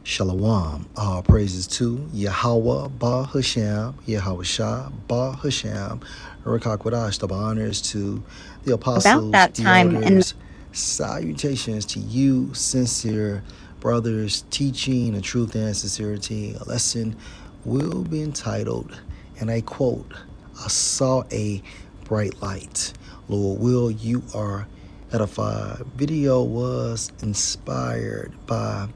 Shalom. All praises to Yahweh Ba Hashem, Yahweh Shah Ba Hashem. Rakak Wadash, the honors to the About apostles, that the time in elders. Salutations to you, sincere brothers, teaching the truth and sincerity. A lesson will be entitled, and I quote, I saw a bright light. Lord will, you are edified. Video was inspired by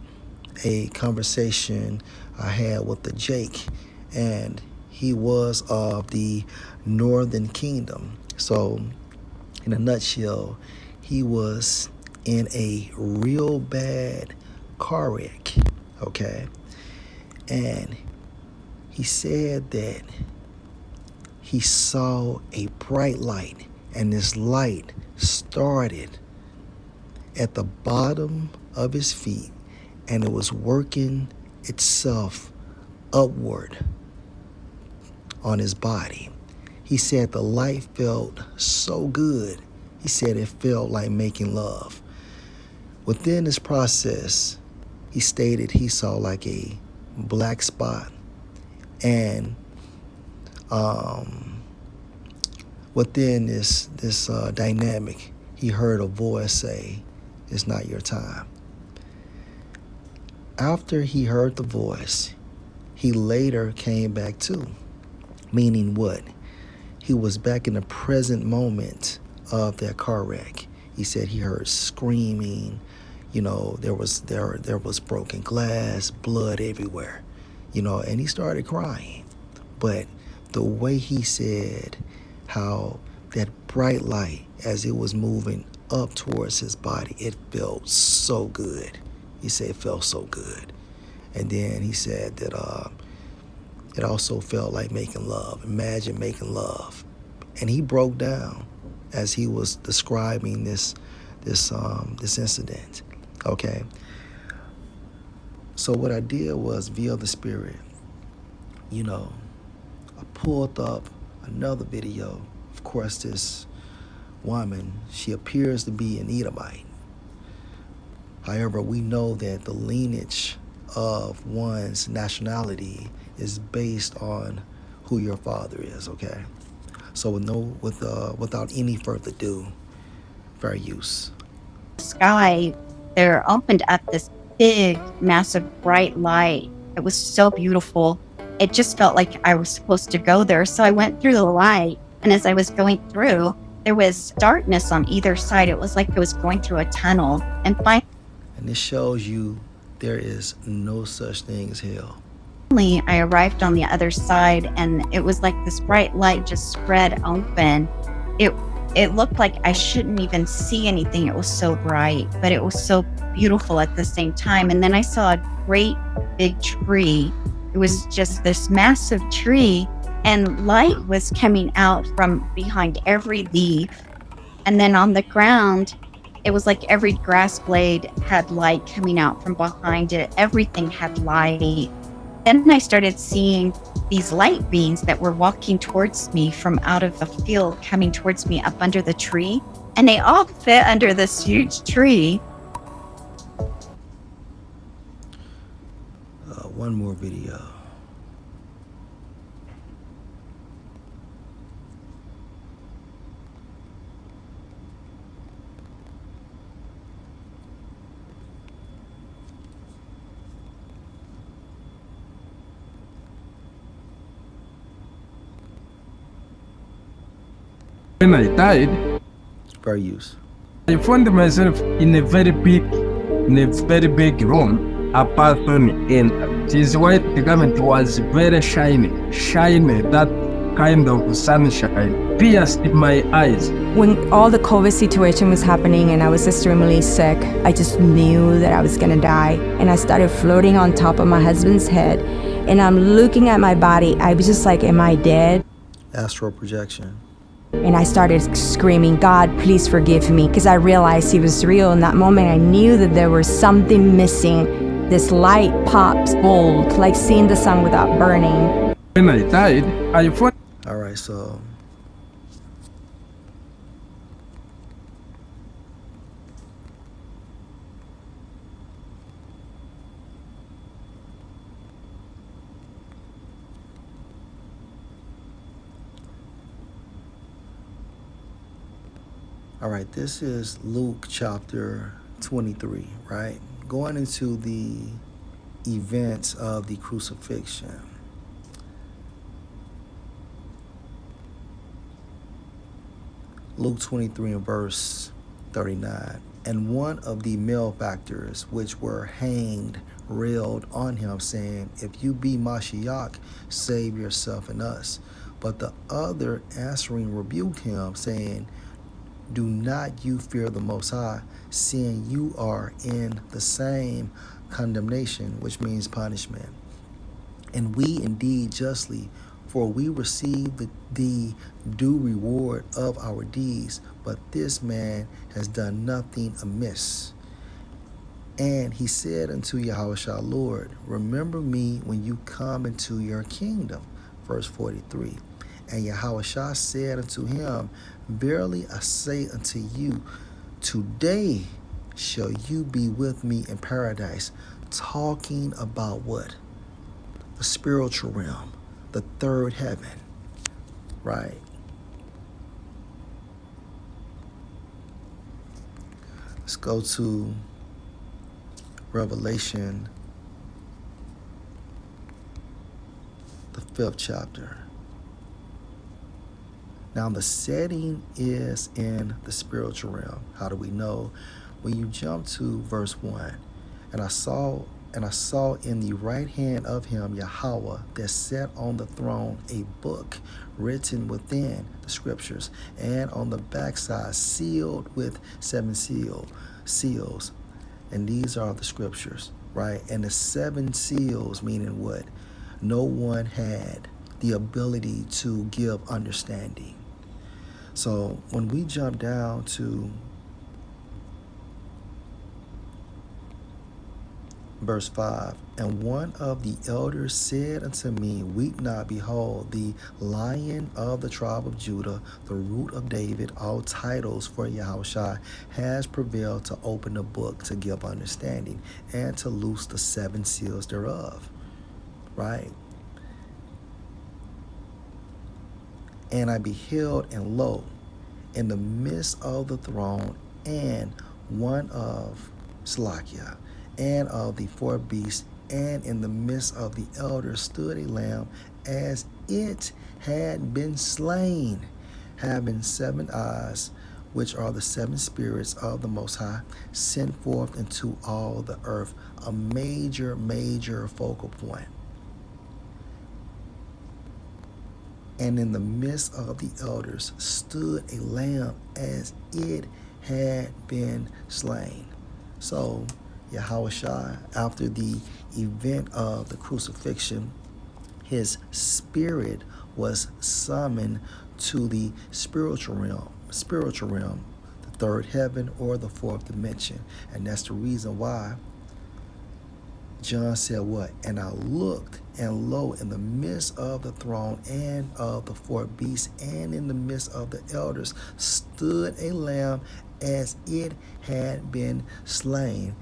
a conversation I had with the Jake, and he was of the Northern Kingdom. So, in a nutshell, he was in a real bad car wreck, okay? And he said that he saw a bright light, and this light started at the bottom of his feet, and it was working itself upward on his body. He said the light felt so good. He said it felt like making love. Within this process, he stated he saw like a black spot, and within this dynamic, he heard a voice say, "It's not your time." After he heard the voice, he later came back to, meaning what? He was back in the present moment of that car wreck. He said he heard screaming, there was broken glass, blood everywhere, and he started crying. But the way he said how that bright light, as it was moving up towards his body, it felt so good. He said it felt so good. And then he said that it also felt like making love. Imagine making love. And he broke down as he was describing this incident. Okay. So what I did was, via the Spirit, I pulled up another video. Of course, this woman, she appears to be an Edomite. However, we know that the lineage of one's nationality is based on who your father is, okay? So without any further ado, fair use. the sky, there opened up this big, massive, bright light. It was so beautiful. It just felt like I was supposed to go there. So I went through the light. And as I was going through, there was darkness on either side. It was like I was going through a tunnel. And And this shows you there is no such thing as hell. finally, I arrived on the other side, and it was like this bright light just spread open. It looked like I shouldn't even see anything. It was so bright, but it was so beautiful at the same time. And then I saw a great big tree. It was just this massive tree, and light was coming out from behind every leaf. And then on the ground, it was like every grass blade had light coming out from behind it. Everything had light. Then I started seeing these light beings that were walking towards me from out of the field, coming towards me up under the tree. And they all fit under this huge tree. One more video. When I died, Fair use. I found myself in a very big room, a person in his white garment was very shiny, that kind of sunshine pierced my eyes. When all the COVID situation was happening and I was extremely sick, I just knew that I was gonna die. And I started floating on top of my husband's head. And I'm looking at my body. I was just like, am I dead? Astral projection. And I started screaming, God, please forgive me. Because I realized he was real. In that moment, I knew that there was something missing. This light pops bold, like seeing the sun without burning. When I died, I found All right, so All right, this is Luke chapter 23, right? Going into the events of the crucifixion. Luke 23 and verse 39. And one of the malefactors which were hanged railed on him, saying, If you be Mashiach, save yourself and us. But the other answering rebuked him, saying, Do not you fear the Most High, seeing you are in the same condemnation, which means punishment. And we indeed justly, for we receive the due reward of our deeds, but this man has done nothing amiss. And he said unto Yahushua, Lord, remember me when you come into your kingdom. Verse 43. And Yahushua said unto him, Verily I say unto you, today shall you be with me in paradise. Talking about what? The spiritual realm, the third heaven, right? Let's go to Revelation, the 5th chapter. Now the setting is in the spiritual realm. How do we know? When you jump to verse 1, and I saw in the right hand of him Yahweh that sat on the throne a book written within the scriptures, and on the backside sealed with 7 seals. And these are the scriptures, right? And the 7 seals, meaning what? No one had the ability to give understanding. So when we jump down to verse 5, and one of the elders said unto me, Weep not, behold, the Lion of the tribe of Judah, the Root of David, all titles for Yahushua, has prevailed to open the book, to give understanding, and to loose the 7 seals thereof. Right? And I beheld, and lo, in the midst of the throne, and one of Slakia, and of the 4 beasts, and in the midst of the elders stood a lamb, as it had been slain, having 7 eyes, which are the 7 spirits of the Most High, sent forth into all the earth. A major focal point. And in the midst of the elders stood a lamb, as it had been slain. So Yahushua, after the event of the crucifixion, his spirit was summoned to the spiritual realm, the third heaven or the 4th dimension. And that's the reason why John said what? And I looked, and lo, in the midst of the throne and of the 4 beasts, and in the midst of the elders, stood a lamb, as it had been slain.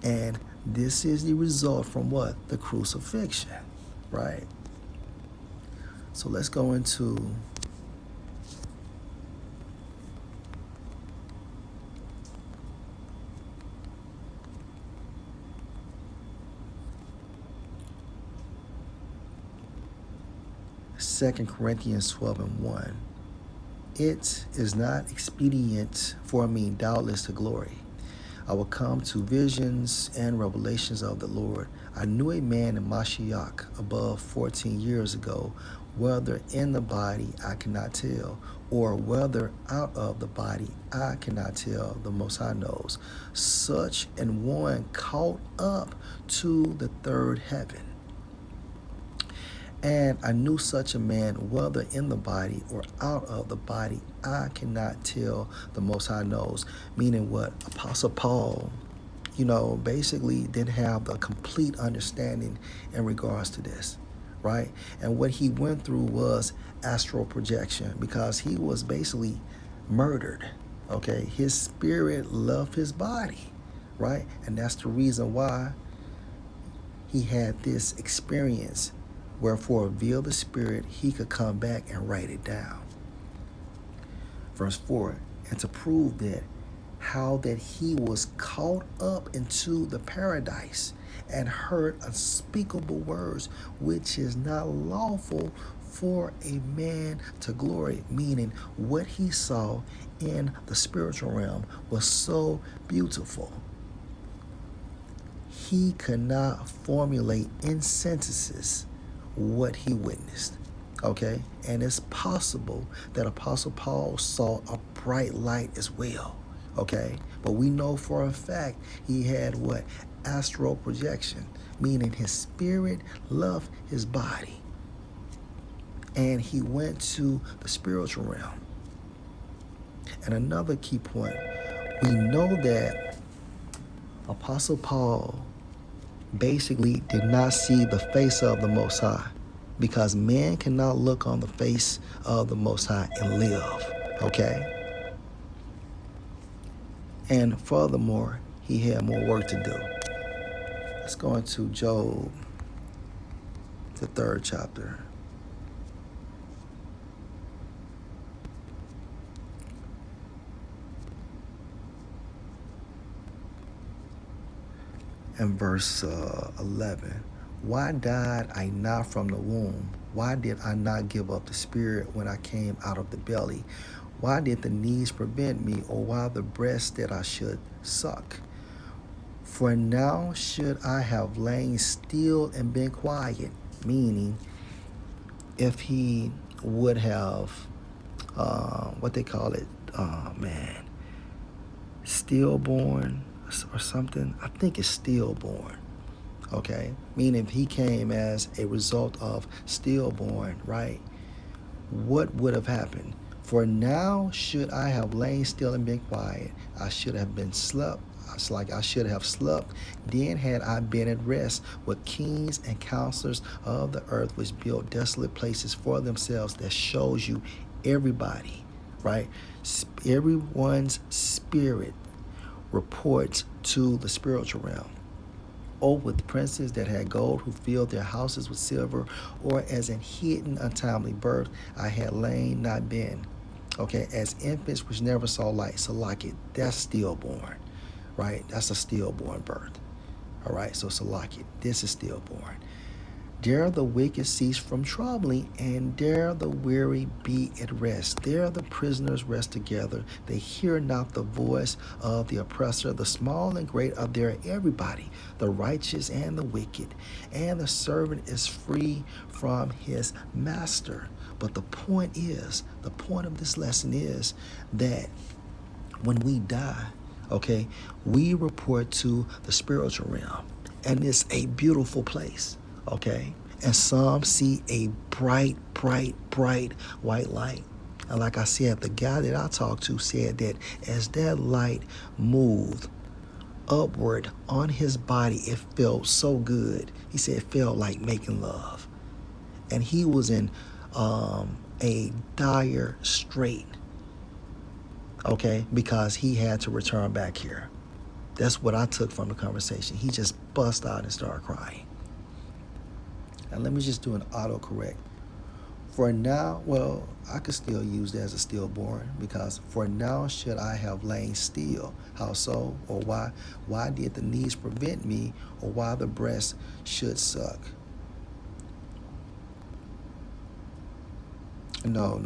And this is the result from what? The crucifixion, right? So let's go into Second Corinthians 12 and 1. It is not expedient for me, doubtless, to glory. I will come to visions and revelations of the Lord. I knew a man in Mashiach above 14 years ago, whether in the body I cannot tell, or whether out of the body I cannot tell, the Most High knows. Such an one caught up to the third heaven. And I knew such a man, whether in the body or out of the body, I cannot tell, the Most High knows. Meaning what? Apostle Paul, basically didn't have the complete understanding in regards to this, right? And what he went through was astral projection, because he was basically murdered, okay? His spirit left his body, right? And that's the reason why he had this experience. Wherefore, reveal the spirit, he could come back and write it down. Verse 4, and to prove that how that he was caught up into the paradise and heard unspeakable words which is not lawful for a man to glory, meaning what he saw in the spiritual realm was so beautiful he could not formulate in sentences what he witnessed. Okay? And it's possible that Apostle Paul saw a bright light as well. Okay? But we know for a fact he had what? Astral projection, meaning his spirit left his body. And he went to the spiritual realm. And another key point, we know that Apostle Paul basically did not see the face of the Most High, because man cannot look on the face of the Most High and live, okay? And furthermore, he had more work to do. Let's go into Job, the 3rd chapter. And verse 11. Why died I not from the womb? Why did I not give up the spirit when I came out of the belly? Why did the knees prevent me, or why the breast that I should suck? For now should I have lain still and been quiet, meaning if he would have, what they call it, stillborn or something. I think it's stillborn. Okay, meaning if he came as a result of stillborn, right? What would have happened? For now should I have lain still and been quiet. I should have been slept. It's like I should have slept. Then had I been at rest with kings and counselors of the earth, which built desolate places for themselves. That shows you everybody, right? Everyone's spirit reports to the spiritual realm. Or with princes that had gold, who filled their houses with silver, or as in hidden untimely birth I had lain not been. Okay, as infants which never saw light. So like it, that's stillborn, right? That's a stillborn birth. All right, so Salaki, this is stillborn. Dare the wicked cease from troubling, and dare the weary be at rest. There the prisoners rest together. They hear not the voice of the oppressor. The small and great are there, everybody, the righteous and the wicked. And the servant is free from his master. But the point of this lesson is that when we die, okay, we report to the spiritual realm. And it's a beautiful place. Okay, and some see a bright white light. And like I said, the guy that I talked to said that as that light moved upward on his body, it felt so good. He said it felt like making love. And he was in a dire strait, okay, because he had to return back here. That's what I took from the conversation. He just bust out and started crying. And let me just do an autocorrect. For now, well, I could still use that as a stillborn, because for now should I have lain still. How so? Or why did the knees prevent me, or why the breast should suck? No.